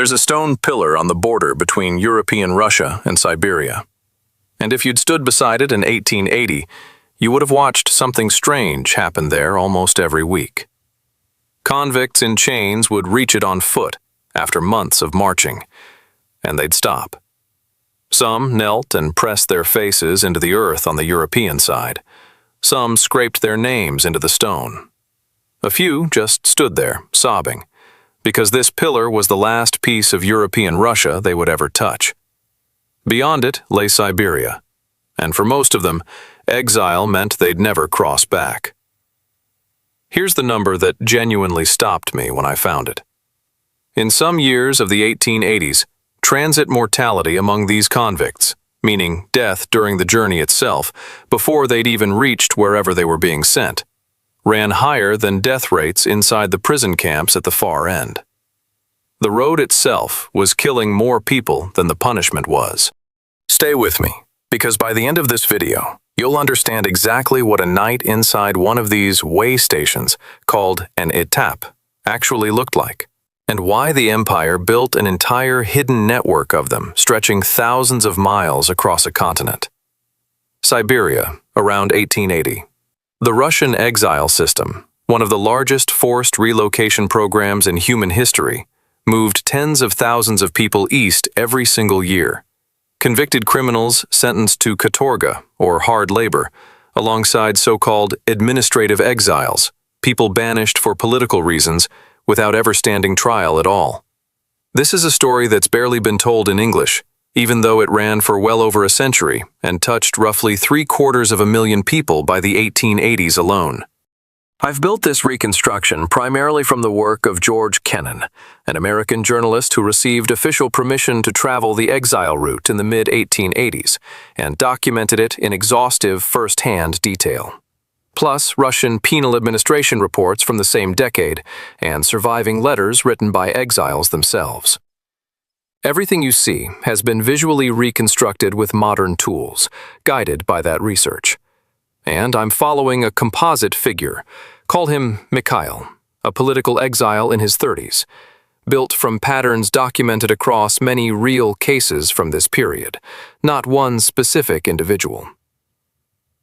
There's a stone pillar on the border between European Russia and Siberia. And if you'd stood beside it in 1880, you would have watched something strange happen there almost every week. Convicts in chains would reach it on foot after months of marching, and they'd stop. Some knelt and pressed their faces into the earth on the European side. Some scraped their names into the stone. A few just stood there, sobbing, because this pillar was the last piece of European Russia they would ever touch. Beyond it lay Siberia, and for most of them, exile meant they'd never cross back. Here's the number that genuinely stopped me when I found it. In some years of the 1880s, transit mortality among these convicts, meaning death during the journey itself, before they'd even reached wherever they were being sent, ran higher than death rates inside the prison camps at the far end. The road itself was killing more people than the punishment was. Stay with me, because by the end of this video, you'll understand exactly what a night inside one of these way stations, called an etape, actually looked like, and why the Empire built an entire hidden network of them stretching thousands of miles across a continent. Siberia, around 1880. The Russian exile system, one of the largest forced relocation programs in human history, moved tens of thousands of people east every single year. Convicted criminals sentenced to Katorga, or hard labor, alongside so-called administrative exiles, people banished for political reasons without ever standing trial at all. This is a story that's barely been told in English, even though it ran for well over a century and touched roughly 750,000 people by the 1880s alone. I've built this reconstruction primarily from the work of George Kennan, an American journalist who received official permission to travel the exile route in the mid-1880s and documented it in exhaustive first-hand detail. Plus Russian penal administration reports from the same decade and surviving letters written by exiles themselves. Everything you see has been visually reconstructed with modern tools, guided by that research. And I'm following a composite figure. Call him Mikhail, a political exile in his 30s, built from patterns documented across many real cases from this period, not one specific individual.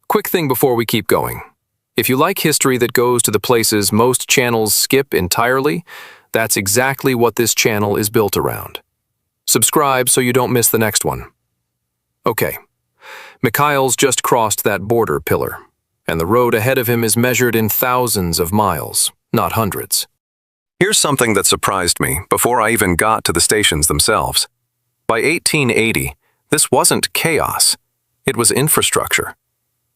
Quick thing before we keep going. If you like history that goes to the places most channels skip entirely, that's exactly what this channel is built around. Subscribe so you don't miss the next one. Okay, Mikhail's just crossed that border pillar, and the road ahead of him is measured in thousands of miles, not hundreds. Here's something that surprised me before I even got to the stations themselves. By 1880, this wasn't chaos, it was infrastructure.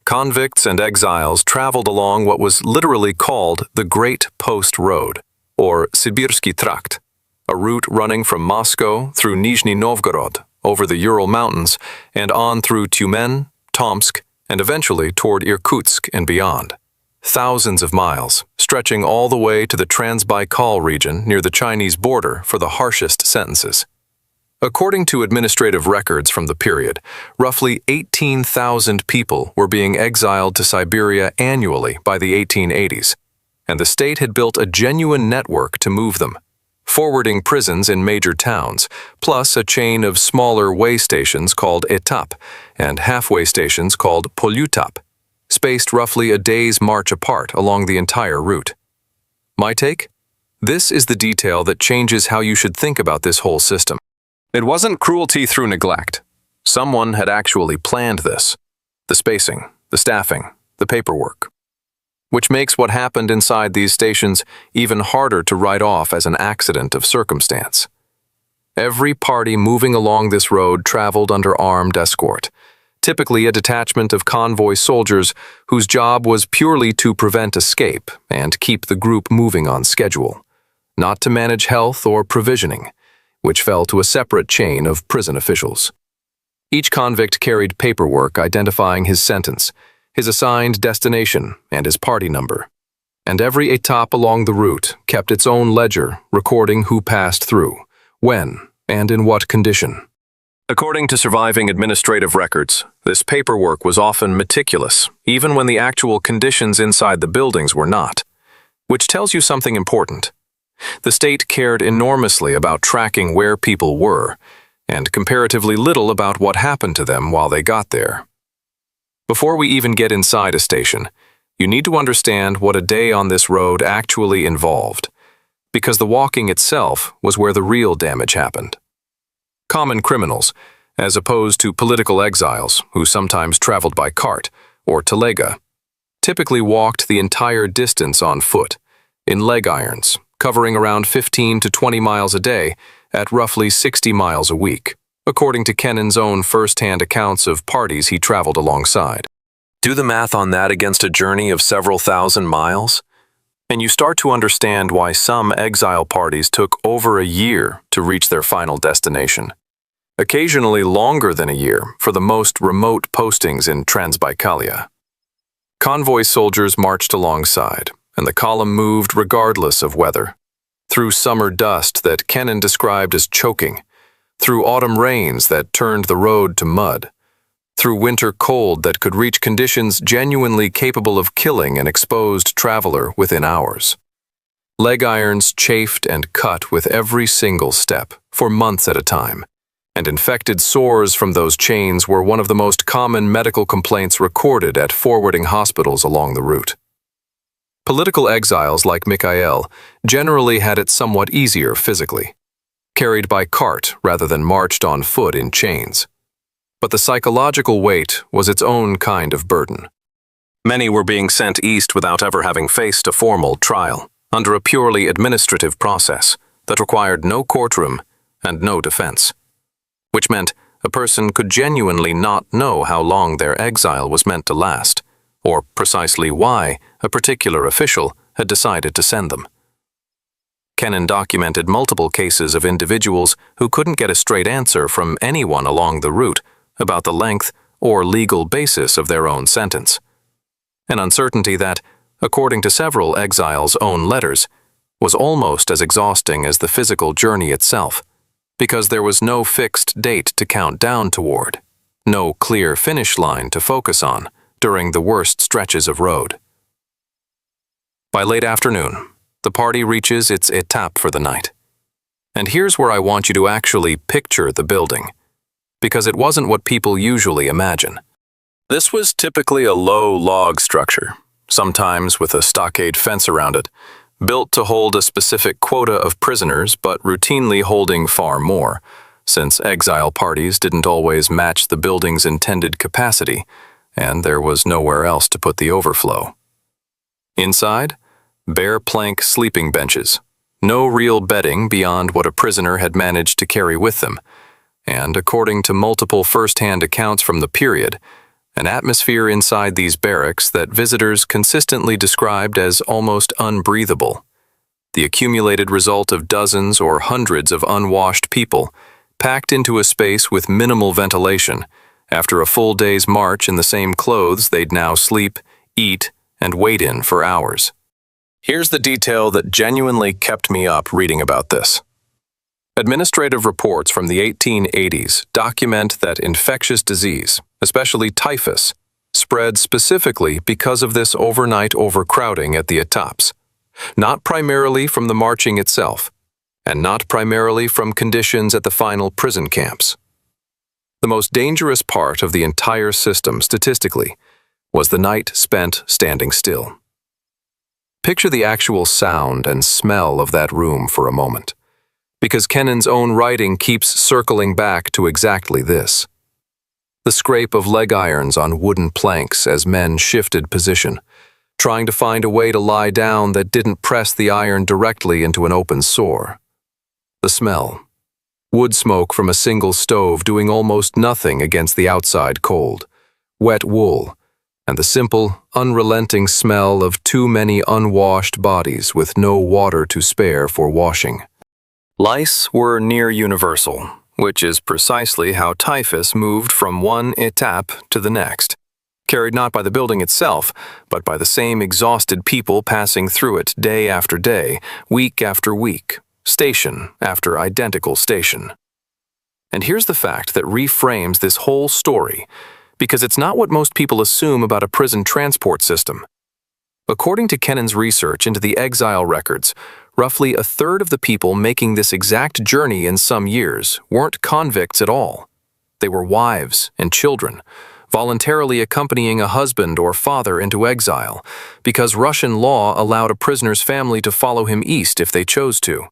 Convicts and exiles traveled along what was literally called the Great Post Road, or Sibirsky Trakt, a route running from Moscow through Nizhny Novgorod, over the Ural Mountains, and on through Tyumen, Tomsk, and eventually toward Irkutsk and beyond. Thousands of miles, stretching all the way to the Trans-Baikal region near the Chinese border for the harshest sentences. According to administrative records from the period, roughly 18,000 people were being exiled to Siberia annually by the 1880s, and the state had built a genuine network to move them, forwarding prisons in major towns, plus a chain of smaller way stations called etap and halfway stations called polutap, spaced roughly a day's march apart along the entire route. My take? This is the detail that changes how you should think about this whole system. It wasn't cruelty through neglect. Someone had actually planned this. The spacing, the staffing, the paperwork. Which makes what happened inside these stations even harder to write off as an accident of circumstance. Every party moving along this road traveled under armed escort, typically a detachment of convoy soldiers whose job was purely to prevent escape and keep the group moving on schedule, not to manage health or provisioning, which fell to a separate chain of prison officials. Each convict carried paperwork identifying his sentence, his assigned destination, and his party number. And every etape along the route kept its own ledger recording who passed through, when, and in what condition. According to surviving administrative records, this paperwork was often meticulous, even when the actual conditions inside the buildings were not. Which tells you something important. The state cared enormously about tracking where people were, and comparatively little about what happened to them while they got there. Before we even get inside a station, you need to understand what a day on this road actually involved, because the walking itself was where the real damage happened. Common criminals, as opposed to political exiles who sometimes traveled by cart or telega, typically walked the entire distance on foot, in leg irons, covering around 15 to 20 miles a day at roughly 60 miles a week, according to Kennan's own first-hand accounts of parties he traveled alongside. Do the math on that against a journey of several thousand miles, and you start to understand why some exile parties took over a year to reach their final destination, occasionally longer than a year for the most remote postings in Transbaikalia. Convoy soldiers marched alongside, and the column moved regardless of weather, through summer dust that Kennan described as choking, through autumn rains that turned the road to mud, through winter cold that could reach conditions genuinely capable of killing an exposed traveler within hours. Leg irons chafed and cut with every single step, for months at a time, and infected sores from those chains were one of the most common medical complaints recorded at forwarding hospitals along the route. Political exiles like Mikhail generally had it somewhat easier physically, carried by cart rather than marched on foot in chains. But the psychological weight was its own kind of burden. Many were being sent east without ever having faced a formal trial, under a purely administrative process that required no courtroom and no defense, which meant a person could genuinely not know how long their exile was meant to last, or precisely why a particular official had decided to send them. Kennan documented multiple cases of individuals who couldn't get a straight answer from anyone along the route about the length or legal basis of their own sentence, an uncertainty that, according to several exiles' own letters, was almost as exhausting as the physical journey itself, because there was no fixed date to count down toward, no clear finish line to focus on during the worst stretches of road. By late afternoon, the party reaches its etape for the night. And here's where I want you to actually picture the building, because it wasn't what people usually imagine. This was typically a low log structure, sometimes with a stockade fence around it, built to hold a specific quota of prisoners but routinely holding far more, since exile parties didn't always match the building's intended capacity, and there was nowhere else to put the overflow. Inside, bare plank sleeping benches, no real bedding beyond what a prisoner had managed to carry with them, and according to multiple first-hand accounts from the period, an atmosphere inside these barracks that visitors consistently described as almost unbreathable, the accumulated result of dozens or hundreds of unwashed people packed into a space with minimal ventilation after a full day's march in the same clothes they'd now sleep, eat, and wait in for hours. Here's the detail that genuinely kept me up reading about this. Administrative reports from the 1880s document that infectious disease, especially typhus, spread specifically because of this overnight overcrowding at the etapes, not primarily from the marching itself, and not primarily from conditions at the final prison camps. The most dangerous part of the entire system, statistically, was the night spent standing still. Picture the actual sound and smell of that room for a moment, because Kennan's own writing keeps circling back to exactly this. The scrape of leg irons on wooden planks as men shifted position, trying to find a way to lie down that didn't press the iron directly into an open sore. The smell. Wood smoke from a single stove doing almost nothing against the outside cold, wet wool, and the simple, unrelenting smell of too many unwashed bodies with no water to spare for washing. Lice were near universal, which is precisely how typhus moved from one etape to the next, carried not by the building itself, but by the same exhausted people passing through it day after day, week after week, station after identical station. And here's the fact that reframes this whole story, because it's not what most people assume about a prison transport system. According to Kennan's research into the exile records, roughly a third of the people making this exact journey in some years weren't convicts at all. They were wives and children, voluntarily accompanying a husband or father into exile, because Russian law allowed a prisoner's family to follow him east if they chose to.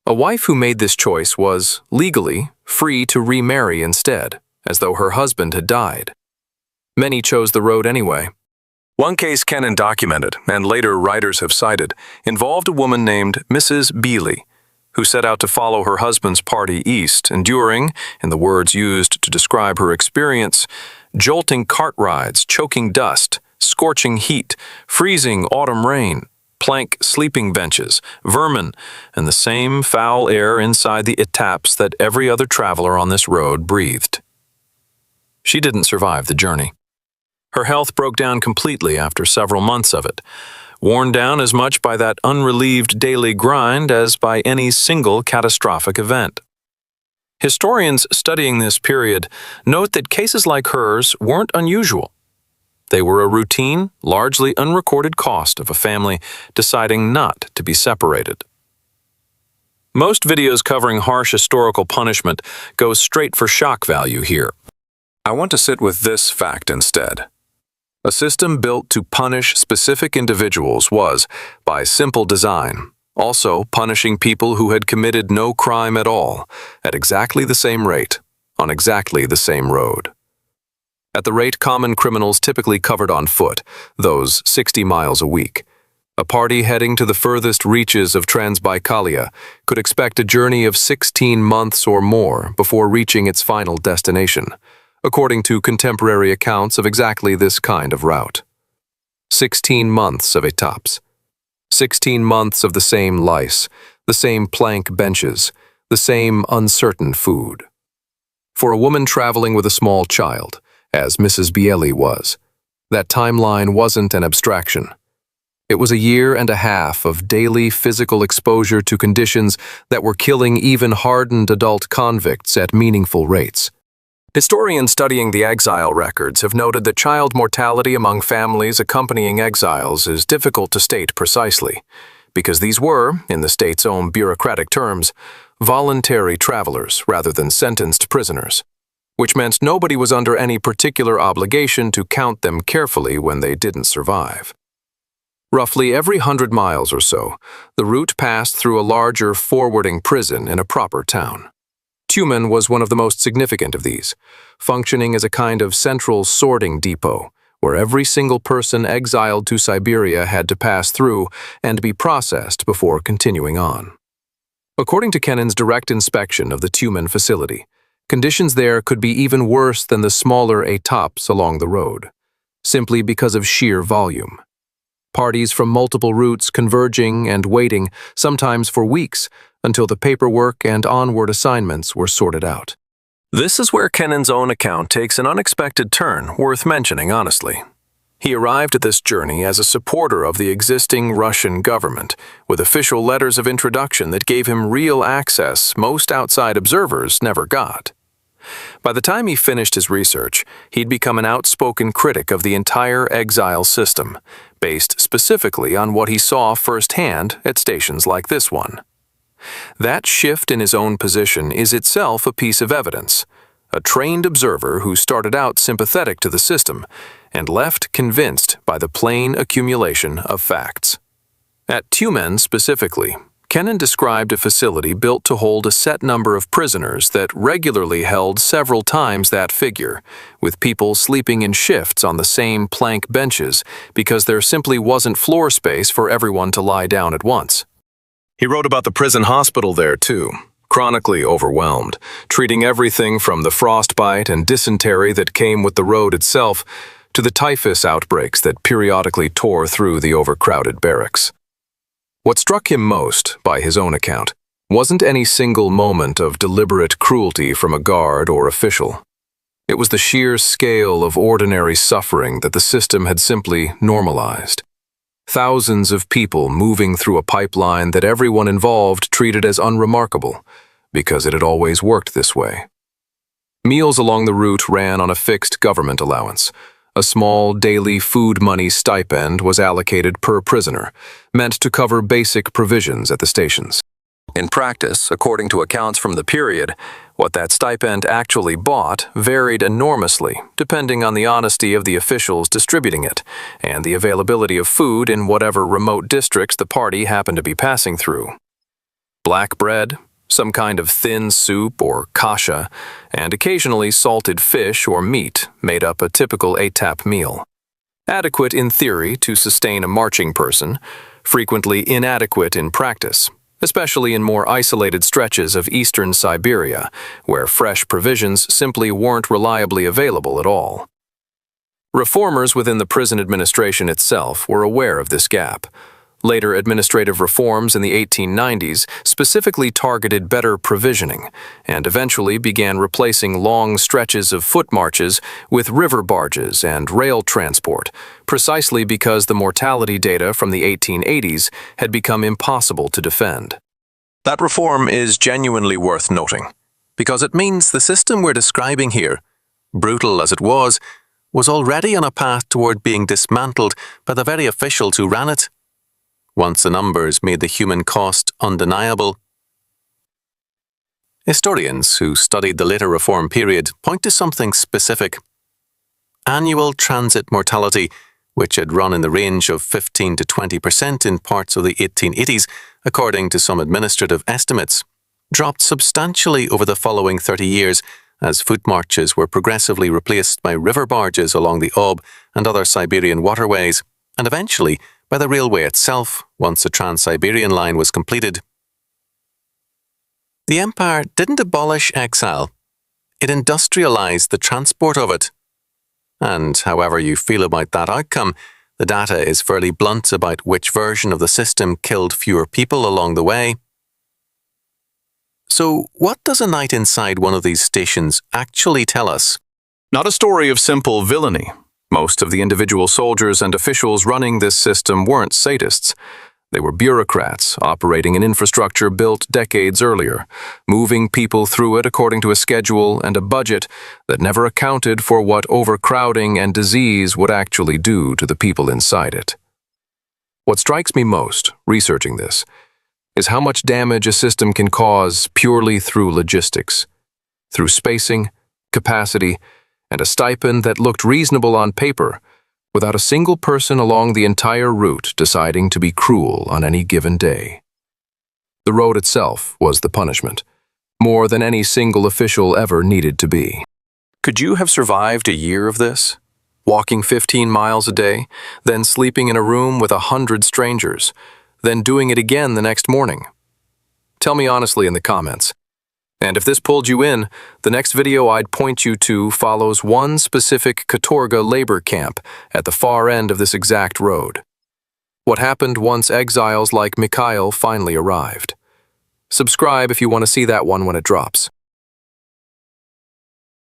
A wife who made this choice was, legally, free to remarry instead, as though her husband had died. Many chose the road anyway. One case Kennan documented, and later writers have cited, involved a woman named Mrs. Bealey, who set out to follow her husband's party east, enduring, in the words used to describe her experience, jolting cart rides, choking dust, scorching heat, freezing autumn rain, plank sleeping benches, vermin, and the same foul air inside the étapes that every other traveler on this road breathed. She didn't survive the journey. Her health broke down completely after several months of it, worn down as much by that unrelieved daily grind as by any single catastrophic event. Historians studying this period note that cases like hers weren't unusual. They were a routine, largely unrecorded cost of a family deciding not to be separated. Most videos covering harsh historical punishment go straight for shock value here. I want to sit with this fact instead. A system built to punish specific individuals was, by simple design, also punishing people who had committed no crime at all, at exactly the same rate, on exactly the same road. At the rate common criminals typically covered on foot, those 60 miles a week, a party heading to the furthest reaches of Transbaikalia could expect a journey of 16 months or more before reaching its final destination, according to contemporary accounts of exactly this kind of route. 16 months of étapes. 16 months of the same lice, the same plank benches, the same uncertain food. For a woman traveling with a small child, as Mrs. Bieli was, that timeline wasn't an abstraction. It was a year and a half of daily physical exposure to conditions that were killing even hardened adult convicts at meaningful rates. Historians studying the exile records have noted that child mortality among families accompanying exiles is difficult to state precisely, because these were, in the state's own bureaucratic terms, voluntary travelers rather than sentenced prisoners, which meant nobody was under any particular obligation to count them carefully when they didn't survive. Roughly every 100 miles or so, the route passed through a larger forwarding prison in a proper town. Tyumen was one of the most significant of these, functioning as a kind of central sorting depot, where every single person exiled to Siberia had to pass through and be processed before continuing on. According to Kennan's direct inspection of the Tyumen facility, conditions there could be even worse than the smaller étapes along the road, simply because of sheer volume. Parties from multiple routes converging and waiting, sometimes for weeks, until the paperwork and onward assignments were sorted out. This is where Kennan's own account takes an unexpected turn, worth mentioning honestly. He arrived at this journey as a supporter of the existing Russian government, with official letters of introduction that gave him real access most outside observers never got. By the time he finished his research, he'd become an outspoken critic of the entire exile system, based specifically on what he saw firsthand at stations like this one. That shift in his own position is itself a piece of evidence, a trained observer who started out sympathetic to the system and left convinced by the plain accumulation of facts. At Tyumen specifically, Kennan described a facility built to hold a set number of prisoners that regularly held several times that figure, with people sleeping in shifts on the same plank benches because there simply wasn't floor space for everyone to lie down at once. He wrote about the prison hospital there, too, chronically overwhelmed, treating everything from the frostbite and dysentery that came with the road itself to the typhus outbreaks that periodically tore through the overcrowded barracks. What struck him most, by his own account, wasn't any single moment of deliberate cruelty from a guard or official. It was the sheer scale of ordinary suffering that the system had simply normalized. Thousands of people moving through a pipeline that everyone involved treated as unremarkable, because it had always worked this way. Meals along the route ran on a fixed government allowance, A small daily food money stipend was allocated per prisoner, meant to cover basic provisions at the stations. In practice, according to accounts from the period, what that stipend actually bought varied enormously, depending on the honesty of the officials distributing it and the availability of food in whatever remote districts the party happened to be passing through. Black bread, some kind of thin soup or kasha, and occasionally salted fish or meat made up a typical ATAP meal. Adequate in theory to sustain a marching person, frequently inadequate in practice, especially in more isolated stretches of eastern Siberia, where fresh provisions simply weren't reliably available at all. Reformers within the prison administration itself were aware of this gap. Later administrative reforms in the 1890s specifically targeted better provisioning and eventually began replacing long stretches of foot marches with river barges and rail transport, precisely because the mortality data from the 1880s had become impossible to defend. That reform is genuinely worth noting, because it means the system we're describing here, brutal as it was already on a path toward being dismantled by the very officials who ran it. Once the numbers made the human cost undeniable. Historians who studied the later reform period point to something specific. Annual transit mortality, which had run in the range of 15 to 20% in parts of the 1880s, according to some administrative estimates, dropped substantially over the following 30 years as foot marches were progressively replaced by river barges along the Ob and other Siberian waterways, and eventually by the railway itself once the Trans-Siberian line was completed. The empire didn't abolish exile, it industrialized the transport of it. And however you feel about that outcome, the data is fairly blunt about which version of the system killed fewer people along the way. So what does a night inside one of these stations actually tell us? Not a story of simple villainy. Most of the individual soldiers and officials running this system weren't sadists. They were bureaucrats operating an infrastructure built decades earlier, moving people through it according to a schedule and a budget that never accounted for what overcrowding and disease would actually do to the people inside it. What strikes me most, researching this, is how much damage a system can cause purely through logistics, through spacing, capacity, and a stipend that looked reasonable on paper, without a single person along the entire route deciding to be cruel on any given day. The road itself was the punishment, more than any single official ever needed to be. Could you have survived a year of this? Walking 15 miles a day, then sleeping in a room with 100 strangers, then doing it again the next morning? Tell me honestly in the comments. And if this pulled you in, the next video I'd point you to follows one specific Katorga labor camp at the far end of this exact road. What happened once exiles like Mikhail finally arrived. Subscribe if you want to see that one when it drops.